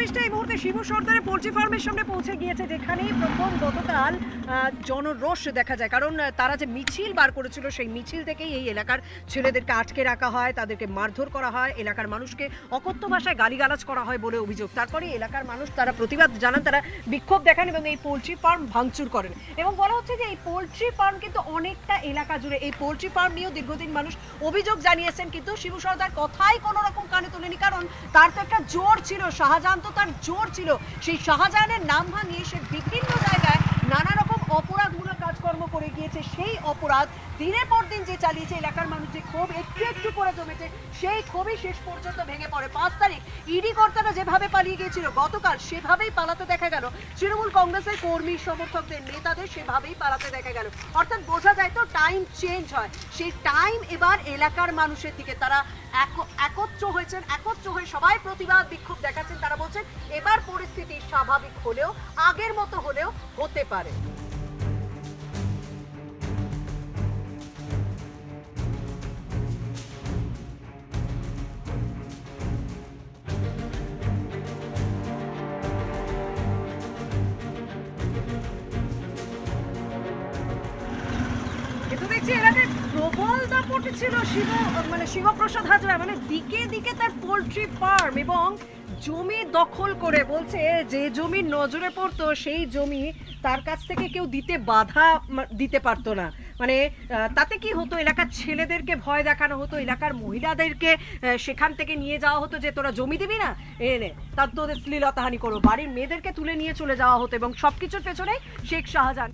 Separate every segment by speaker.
Speaker 1: পুলিশটা এই মুহূর্তে শিবু সর্দারের পোল্ট্রি ফার্মের সামনে পৌঁছে গিয়েছে, যেখানেই প্রথম গতকাল জনরোষ দেখা যায়। কারণ তারা যে মিছিল বার করেছিল, সেই মিছিল থেকেই এই এলাকার ছেলেদেরকে আটকে রাখা হয়, তাদেরকে মারধর করা হয়, এলাকার মানুষকে অকথ্য ভাষায় গালিগালাজ করা হয় বলে অভিযোগ। তারপরে এলাকার মানুষ তারা প্রতিবাদ জানান, তারা বিক্ষোভ দেখান এবং এই পোল্ট্রি ফার্ম ভাঙচুর করেন। এবং বলা হচ্ছে যে এই পোল্ট্রি ফার্ম কিন্তু অনেকটা এলাকা জুড়ে, এই পোল্ট্রি ফার্ম নিয়েও দীর্ঘদিন মানুষ অভিযোগ জানিয়েছেন, কিন্তু শিবু সর্দার কথাই কোনো রকম কানে তোলেনি। কারণ তার তো একটা জোর ছিল, শাহজাহান তো তার জোর ছিল। সেই শাহজাহানের নাম ভাঙিয়ে সে বিভিন্ন জায়গায় নানা রকম অপরাধমূলক কাজকর্ম করে গিয়েছে। সেই অপরাধ দিনের পর দিন যে চালিয়েছে, এলাকার মানুষ যে ক্ষোভ একটু একটু করে জমেছে, সেই ক্ষোভই শেষ পর্যন্ত ভেঙে পড়ে। 5 তারিখ ইডি কর্তারা যেভাবে পালিয়ে গিয়েছিল, গতকাল সেভাবেই পালাতে দেখা গেল তৃণমূল কংগ্রেসের কর্মী সমর্থকদের, নেতাদের সেভাবেই পালাতে দেখা গেল। অর্থাৎ বোঝা যায় তো টাইম চেঞ্জ হয়, সেই টাইম এবার এলাকার মানুষের দিকে। তারা একত্র হয়েছেন, একত্র হয়ে সবাই প্রতিবাদ বিক্ষোভ দেখাচ্ছেন। তারা বলছেন এবার পরিস্থিতি স্বাভাবিক হলেও, আগের মতো হলেও হতে পারে। কিন্তু দেখছি এলাকায় প্রবল দাপটে ছিল শিবপ্রসাদ হাজরা, মানে দিকে দিকে তার পোল্ট্রি ফার্ম এবং জমি দখল করে। বলছে যে জমি নজরে পড়তো সেই জমি তার কাছ থেকে কেউ বাধা দিতে পারতো না। মানে তাতে কি হতো, এলাকার ছেলেদেরকে ভয় দেখানো হতো, এলাকার মহিলাদেরকে সেখান থেকে নিয়ে যাওয়া হতো যে তোরা জমি দিবি না, এনে তার তোদের শ্লীলতাহানি করো, বাড়ির মেয়েদেরকে তুলে নিয়ে চলে যাওয়া হতো। এবং সবকিছুর পেছনে শেখ শাহজাহান।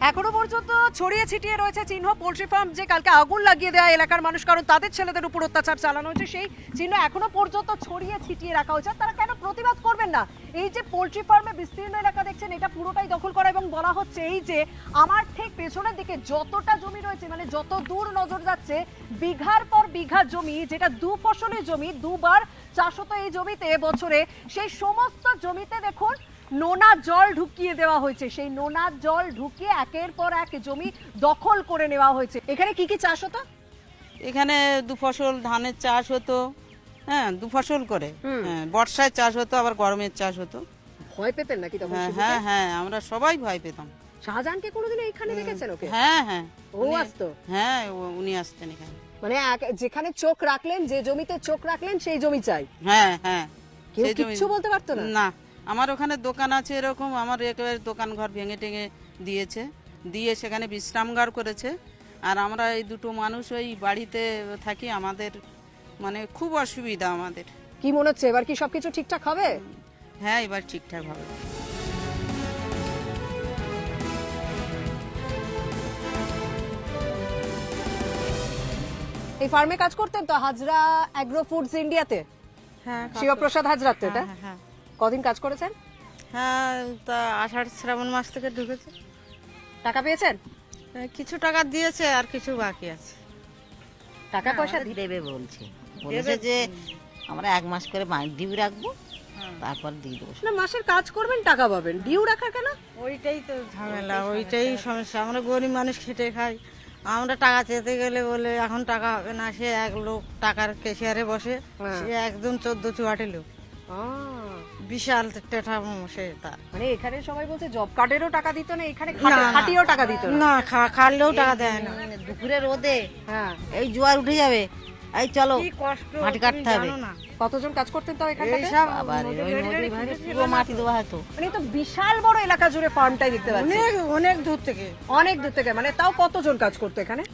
Speaker 1: এখনো পর্যন্ত ছড়িয়ে ছিটিয়ে রয়েছে চিহ্ন। পোল্ট্রি ফার্ম যে কালকে আগুন লাগিয়ে দেওয়া এলাকার মানুষ, কারণ তাদের ছেলেদের উপর অত্যাচার চালানো হয়েছে, সেই চিহ্ন এখনো পর্যন্ত ছড়িয়ে ছিটিয়ে রাখা হয়েছে। তারা কেন প্রতিবাদ করবেন না? এই যে পোল্ট্রি ফার্মে বিস্তীর্ণ এলাকা দেখছেন, এটা পুরোটাই দখল করা। এবং বলা হচ্ছে এই যে আমার ঠিক পেছনের দিকে যতটা জমি রয়েছে, মানে যত দূর নজর যাচ্ছে, বিঘার পর বিঘা জমি, যেটা 2 ফসলের জমি, 2 বার চাষ হতো এই জমিতে বছরে, সেই সমস্ত জমিতে দেখুন নোনা জল ঢুকিয়ে দেওয়া হয়েছে। সেই নোনা জল ঢুকিয়ে একের পর এক জমি দখল করে নেওয়া হয়েছে। এখানে কি কি চাষ হতো?
Speaker 2: এখানে 2 ফসল ধানের চাষ হতো, হ্যাঁ 2 ফসল করে, হ্যাঁ বর্ষায় চাষ হতো, আবার গরমের চাষ হতো।
Speaker 1: ভয় পেতেন নাকি তখন?
Speaker 2: হ্যাঁ হ্যাঁ আমরা সবাই ভয় পেতাম।
Speaker 1: শাহজাহানকে কোনোদিন এখানে দেখেছেন ওকে?
Speaker 2: হ্যাঁ হ্যাঁ
Speaker 1: ও আসতো?
Speaker 2: হ্যাঁ উনি আসতেন এখানে।
Speaker 1: মানে যেখানে চোখ রাখলেন, যে জমিতে চোখ রাখলেন সেই জমি চাই?
Speaker 2: হ্যাঁ হ্যাঁ।
Speaker 1: কেউ কিছু বলতে পারতো না?
Speaker 2: না, আমার ওখানে দোকান আছে, এরকম আমার একেবারে দোকান ঘর ভেঙে টেঙে দিয়েছে, দিয়ে সেখানে বিশ্রামগার করেছে। আর আমরা এই দুটো মানুষ ওই বাড়িতে থাকি, আমাদের মানে খুব অসুবিধা আমাদের।
Speaker 1: কি মনে হচ্ছে এবার কি সবকিছু ঠিকঠাক হবে?
Speaker 2: হ্যাঁ এবার ঠিকঠাক হবে।
Speaker 1: এই ফার্মে কাজ করতেন তো হাজরা অ্যাগ্রো ফুডস ইন্ডিয়াতে?
Speaker 2: হ্যাঁ
Speaker 1: শিবপ্রসাদ হাজরা তো এটা?
Speaker 2: হ্যাঁ।
Speaker 1: কদিন কাজ করেছেন?
Speaker 2: হ্যাঁ তা আষাঢ় শ্রাবণ মাস থেকে ঢুকেছে।
Speaker 1: টাকা পেয়েছেন?
Speaker 2: কিছু টাকা দিয়েছে আর কিছু বাকি আছে।
Speaker 1: টাকা পয়সা
Speaker 3: দেবে বলছে যে আমরা 1 মাস করে ডিউ রাখবো, তারপর দিয়ে দেবো।
Speaker 1: না, মাসের কাজ করবেন টাকা পাবেন, ডিউ রাখার কেন?
Speaker 2: ওইটাই তো ঝামেলা, ওইটাই সমস্যা। আমরা গরিব মানুষ খেটে খাই, আমরা টাকা চেতে গেলে বলে এখন টাকা হবে না। সে এক লোক টাকার কেশিয়ারে বসে, সে একদম 14 চুয়াটে লোক, বিশাল টেঠা সে তার।
Speaker 1: মানে এখানে সবাই বলছে জব কার্ডেরও টাকা দিত না, এখানে খাটিয়েও টাকা দিত
Speaker 2: না, খাটলেও টাকা দেয় না।
Speaker 3: দুপুরে রোদে
Speaker 1: হ্যাঁ
Speaker 3: এই জোয়ার উঠে যাবে, এই চলো
Speaker 2: কি কষ্ট,
Speaker 3: মাটি কাটতে হবে।
Speaker 1: কতজন কাজ করতেন তাও এখানটাতে?
Speaker 2: এইসব
Speaker 3: আবার ওই নদী ভাঙে পুরো মাটি দেওয়া হতো।
Speaker 1: মানে তো বিশাল বড় এলাকা জুড়ে ফার্মটাই দেখতে পাচ্ছি।
Speaker 2: অনেক অনেক দূর থেকে,
Speaker 1: অনেক দূর থেকে। মানে তাও কতজন কাজ করতো এখানে?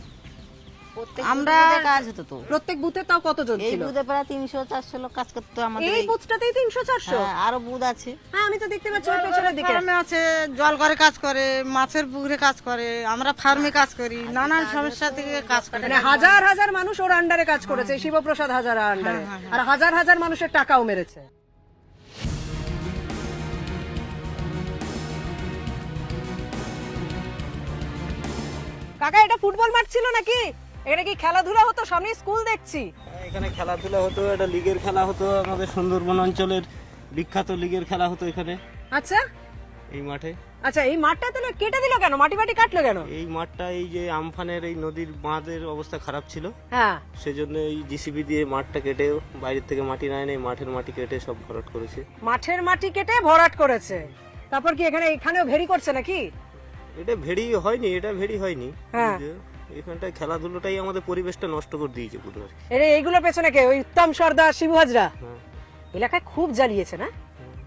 Speaker 3: আমরা কাজ হতো তো
Speaker 1: প্রত্যেক বুথে তাও কতজন
Speaker 3: এই
Speaker 1: ছিল?
Speaker 3: বুধে প্রায় 300-400 লোক কাজ করতো আমাদের।
Speaker 1: এই বুথটাতেই 300-400?
Speaker 3: হ্যাঁ, আরো বুধ আছে।
Speaker 1: হ্যাঁ আমি তো দেখতে পাচ্ছি ওই পেছনের দিকে।
Speaker 2: ফার্মে আছে, জল করে কাজ করে, মাছের পুকুরে কাজ করে, আমরা ফার্মে কাজ করি, নানান সমস্যা থেকে কাজ করে।
Speaker 1: মানে হাজার হাজার মানুষ ওর আন্ডারে কাজ করেছে, শিবপ্রসাদ হাজার আন্ডারে, আর হাজার হাজার মানুষের টাকাও মেরেছে। কাকা এটা ফুটবল মাঠ ছিল নাকি? এখানে কি খেলাধুলা হতো? সামনে স্কুল দেখছি।
Speaker 4: এখানে খেলাধুলা হতো, এটা লিগের খেলা হতো, আমাদের সুন্দরবন অঞ্চলের বিখ্যাত লিগের খেলা হতো এখানে
Speaker 1: আচ্ছা
Speaker 4: এই মাঠে।
Speaker 1: আচ্ছা, এই মাঠটা তাহলে কেটে দিল কেন? মাটি কাটলো কেন?
Speaker 4: এই মাঠটা এই যে আমফানের এই নদীর বাঁধের অবস্থা খারাপ ছিল,
Speaker 1: হ্যাঁ,
Speaker 4: সেজন্য এই জিসিবি দিয়ে মাঠটা কেটে, বাইরের থেকে মাটি না এনে মাঠের মাটি কেটে সব ভরাট করেছে।
Speaker 1: মাঠের মাটি কেটে ভরাট করেছে। তারপর কি এখানেও ভেরি করছে নাকি?
Speaker 4: এটা ভেড়ি হয়নি, এটা ভেড়ি হয়নি।
Speaker 1: হ্যাঁ।
Speaker 4: যে এখানটায় খেলাধুলোটাই আমাদের পরিবেশটা নষ্ট করে দিয়েছে পুরো আর কি।
Speaker 1: এইগুলোর পেছনে কে? ওই উত্তম সর্দার, শিবু হাজরা
Speaker 4: হ্যাঁ,
Speaker 1: এলাকায় খুব জ্বালিয়েছে না?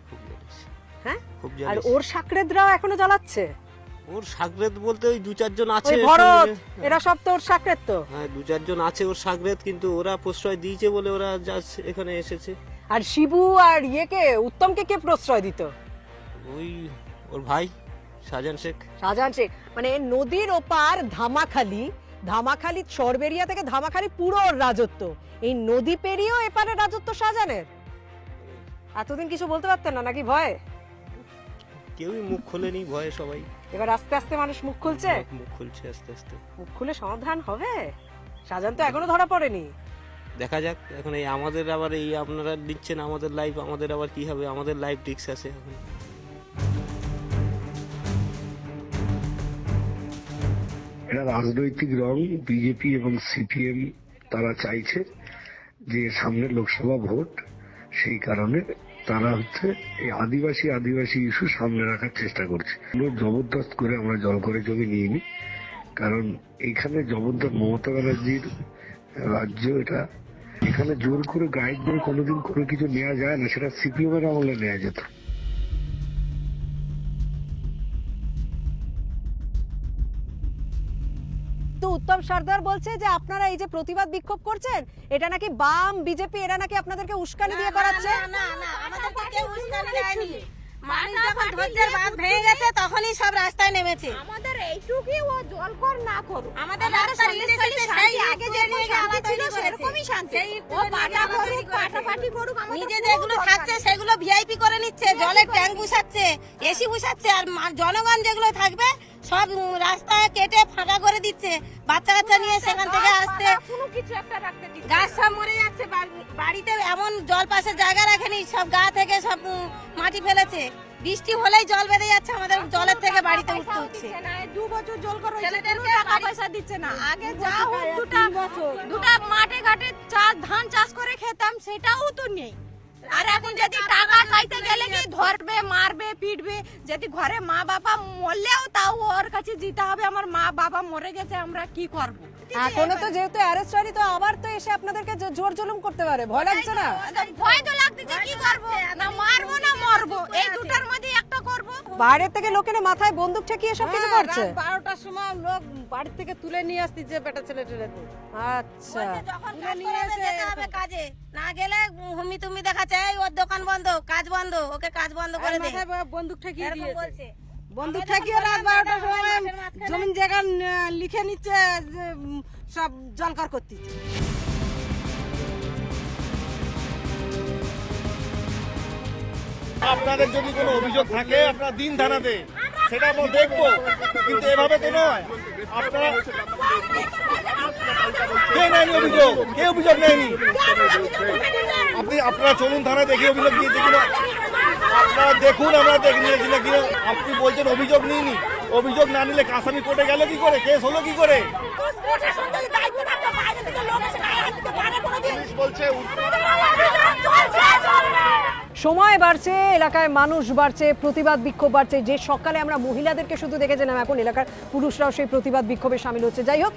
Speaker 4: খুব জ্বালিয়েছে।
Speaker 1: হ্যাঁ,
Speaker 4: খুব
Speaker 1: আর
Speaker 4: জ্বালিয়েছে।
Speaker 1: ওর সাকরেদরাও এখনো জ্বালাচ্ছে।
Speaker 4: ওর সাগরেদ বলতে ওই 2-4 জন আছে
Speaker 1: ওই ভরত,
Speaker 4: সঙ্গে।
Speaker 1: এরা সব তো ওর সাকরেদ তো।
Speaker 4: হ্যাঁ, 2-4 জন আছে ওর সাগরেদ, কিন্তু ওরা প্রশ্রয় দিয়েছে বলে ওরা এখানে এসেছে।
Speaker 1: আর শিবু আর উত্তমকে কে প্রশ্রয় দিত?
Speaker 4: ওই ওর ভাই শাহজাহান শেখ।
Speaker 1: শাহজাহান শেখ। মানে নদীর ওপার ধামাখালি চরবেরিয়া থেকে ধামাখালি পুরো ওর রাজত্ব। এই নদী পেরিয়েও এপারে রাজত্ব শাহজাহানের। এতদিন কিছু বলতে পারতেন না নাকি ভয়?
Speaker 4: কেউই মুখ খোলেনি, ভয়ে সবাই।
Speaker 1: এবার আস্তে আস্তে মানুষ মুখ খুলছে।
Speaker 4: মুখ খুলছে আস্তে আস্তে।
Speaker 1: মুখ খুলে সমাধান হবে। শাহজাহান তো এখনো ধরা পড়েনি।
Speaker 4: দেখা যাক এখন এই আমাদের আবার এই আপনারা দিচ্ছেন আমাদের লাইভ, আমাদের আবার কি হবে, আমাদের লাইভ রিস্ক আছে এখন।
Speaker 5: এটা রাজনৈতিক রং। বিজেপি এবং সিপিএম তারা চাইছে যে সামনে লোকসভা ভোট, সেই কারণে তারা এই আদিবাসী ইস্যু সামনে রাখার চেষ্টা করছে। জবরদস্ত করে আমরা জল করে জমি নিইনি, কারণ এখানে জবরদস্ত মমতা ব্যানার্জির রাজ্য এটা। এখানে জোর করে গাইড করে কোনোদিন কোনো কিছু নেওয়া যায় না, সেটা সিপিএম এর আমলে নেওয়া যেত।
Speaker 1: তো উত্তম সর্দার বলছে যে আপনারা এই যে প্রতিবাদ বিক্ষোভ করছেন, এটা নাকি বাম বিজেপি এরা নাকি আপনাদেরকে উস্কানি দিয়ে করাচ্ছে।
Speaker 6: আমাদেরকে কেউ উস্কানি দেয়নি। মানুষ যখন ধৈর্যের বাঁধ ভেঙে গেছে তখনই সব রাস্তায় নেমেছে।
Speaker 7: আমাদের এইটুকুই ও জল কর না করুক,
Speaker 6: আমাদের রাস্তার ইনিশিয়েটিভ সেই আগে যে শান্তি ছিল সেরকমই শান্তি।
Speaker 7: ও পাটা করুক, পাটাপাটি করুক,
Speaker 6: নিজে যেগুলো থাকছে সেগুলো ভিআইপি করে নিচ্ছে, জলের ট্যাঙ্ক বসাচ্ছে, এসি বসাচ্ছে, আর জনগণ যেগুলো থাকবে সব রাস্তায় কেটে ফাঁকা করে দিচ্ছে। বাচ্চা কাচ্চা নিয়ে সেখান থেকে আসতে
Speaker 7: কোনো কিছু একটা রাখতে দিচ্ছে।
Speaker 6: গাছ সব মরে যাচ্ছে। বাড়িতে এমন জল পাশে জায়গা রাখেনি, সব গা থেকে সব মাটি ফেলেছে। বৃষ্টি হলেই জল বেঁধে যাচ্ছে, আমাদের জলের থেকে বাড়িতে উঠতে হচ্ছে।
Speaker 7: 2 বছর জল কর হয়েছে,
Speaker 6: ছেলেদেরকে
Speaker 7: টাকা পয়সা দিচ্ছে না। আগে যা হোক দুটা মাঠে ঘাটে ধান চাষ করে খেতাম, সেটাও তো নেই। আর এখন যদি টাকা চাইতে গেলে কি ধরবে, মারবে, পিটবে। যদি ঘরে মা বাবা মরলেও তাও ওর কাছে যেতে হবে, আমার মা বাবা মরে গেছে, আমরা কি করব?
Speaker 1: এখনো তো যেহেতু অ্যারেস্ট হয়নি, তো আবার তো এসে আপনাদেরকে জোর জুলুম করতে পারে। ভয় লাগছে না?
Speaker 7: ভয় তো লাগতেছে, কি করব? না মারবো না মরবো, এই দুটার মধ্যে একটা করব।
Speaker 1: বাইরে থেকে লোকেরা মাথায় বন্দুক ঠেকিয়ে সব কিছু করছে।
Speaker 2: 12টার সময় লোক বাড়ি থেকে তুলে নিয়ে আসতেছে বেটা ছেলে টেলে।
Speaker 1: আচ্ছা,
Speaker 6: যখন কাজ করাবে যেতে হবে কাজে, না গেলে হুমি তুমি দেখাচ্ছে এই ওর দোকান বন্ধ, কাজ বন্ধ, ওকে কাজ বন্ধ করে দে।
Speaker 2: বন্দুক ঠেকিয়ে
Speaker 6: এরকম
Speaker 2: দিয়েছে।
Speaker 6: বলছে।
Speaker 2: বন্দুক ঠেকিয়ে রাত 12টার সময় জমিন জায়গা লিখে নিচ্ছে, যে, সব জলকর করতেছে।
Speaker 8: আপনাদের যদি কোনো অভিযোগ থাকে আপনারা দিন থানাতে, সেটা আমরা দেখবো, কিন্তু এভাবে তো নয়। আপনারা কে নেয়নি অভিযোগ? কে অভিযোগ নেয়নি? আপনারা চলুন থানায় দেখে অভিযোগ দিয়েছে কিনা, আপনারা দেখুন আমরা দেখে নিয়েছি না কিনা। আপনি বলছেন অভিযোগ নিইনি, অভিযোগ না নিলে আসামি কোর্টে গেল কি করে, কেস হলো কি করে? পুলিশ বলছে
Speaker 1: সময় বাড়ছে, এলাকায় মানুষ বাড়ছে, প্রতিবাদ বিক্ষোভ বাড়ছে। যে সকালে আমরা মহিলাদেরকে শুধু দেখেছিলাম, এখন এলাকার পুরুষরাও সেই প্রতিবাদ বিক্ষোভে সামিল হচ্ছে। যাই হোক,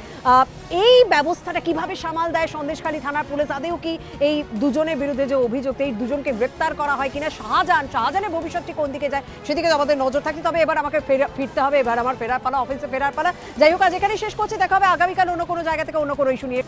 Speaker 1: এই ব্যবস্থাটা কিভাবে সামাল দেয় সন্দেশখালী থানার পুলিশ? আদেও কি এই দুজনের বিরুদ্ধে যে অভিযোগ, এই দুজনকে গ্রেপ্তার করা হয় কিনা? শাহজাহানের ভবিষ্যৎটি কোন দিকে যায় সেদিকে আমাদের নজর থাকছে। তবে এবার আমাকে ফিরতে হবে, এবার আমার ফেরার পালা, অফিসে ফেরার পালা। যাই হোক, আজ এখানেই শেষ করছি। দেখা হবে আগামীকাল অন্য কোনো জায়গা থেকে অন্য কোনো ইস্যু নিয়ে।